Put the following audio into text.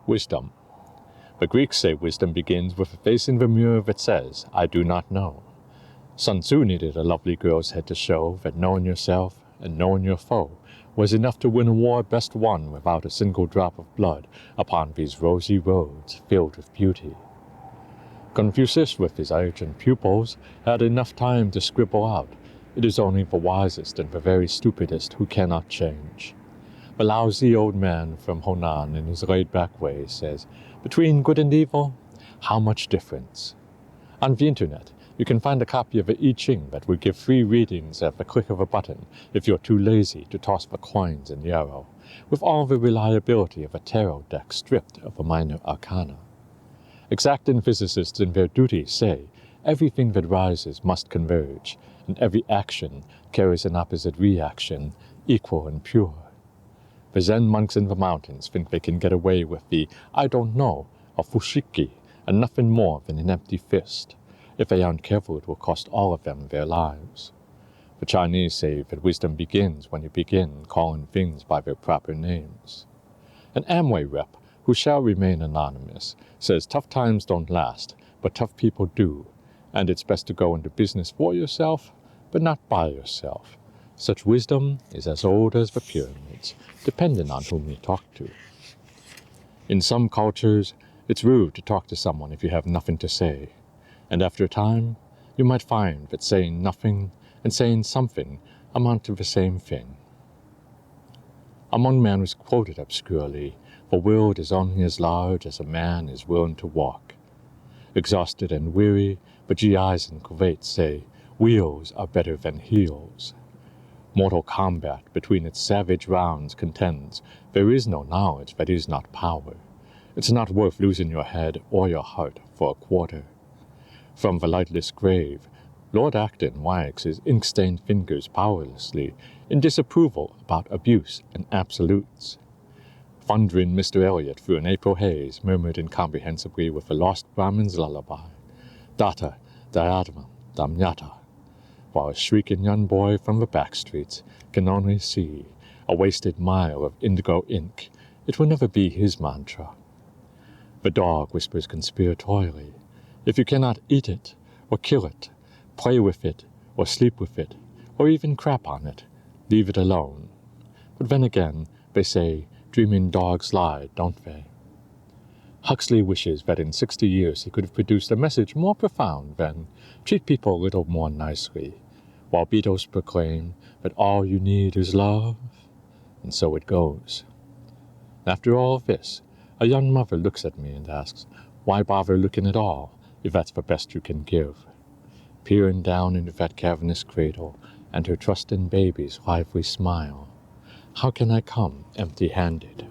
Wisdom. The Greeks say wisdom begins with a face in the mirror that says, I do not know. Sun Tzu needed a lovely girl's head to show that knowing yourself and knowing your foe was enough to win a war best won without a single drop of blood upon these rosy roads filled with beauty. Confucius, with his urgent pupils, had enough time to scribble out, it is only the wisest and the very stupidest who cannot change. The lousy old man from Honan, in his laid-back way, says, between good and evil, how much difference? On the internet, you can find a copy of the I Ching that will give free readings at the click of a button if you're too lazy to toss the coins in the arrow, with all the reliability of a tarot deck stripped of the minor arcana. Exacting physicists in their duty say everything that rises must converge, and every action carries an opposite reaction, equal and pure. The Zen monks in the mountains think they can get away with the I don't know of fushiki and nothing more than an empty fist. If they aren't careful, it will cost all of them their lives. The Chinese say that wisdom begins when you begin calling things by their proper names. An Amway rep, who shall remain anonymous, says tough times don't last, but tough people do, and it's best to go into business for yourself, but not by yourself. Such wisdom is as old as the pyramids, depending on whom you talk to. In some cultures, it's rude to talk to someone if you have nothing to say, and after a time, you might find that saying nothing and saying something amount to the same thing. A Hmong man was quoted obscurely, the world is only as large as a man is willing to walk. Exhausted and weary, the GIs in Kuwait say, wheels are better than heels. Mortal combat between its savage rounds contends, there is no knowledge that is not power. It's not worth losing your head or your heart for a quarter. From the lightless grave, Lord Acton wags his ink-stained fingers powerlessly in disapproval about abuse and absolutes. Thundering Mr. Elliot through an April haze murmured incomprehensibly with the lost Brahmin's lullaby, Data, Dayadma, Damyata, while a shrieking young boy from the back streets can only see a wasted mile of indigo ink. It will never be his mantra. The dog whispers conspiratorially, if you cannot eat it, or kill it, play with it, or sleep with it, or even crap on it, leave it alone. But then again, they say, dreaming dogs lie, don't they? Huxley wishes that in 60 years he could have produced a message more profound than treat people a little more nicely, while Beatles proclaim that all you need is love, and so it goes. After all this, a young mother looks at me and asks, why bother looking at all, if that's the best you can give? Peering down into that cavernous cradle and her trusting baby's lively smile, how can I come empty-handed?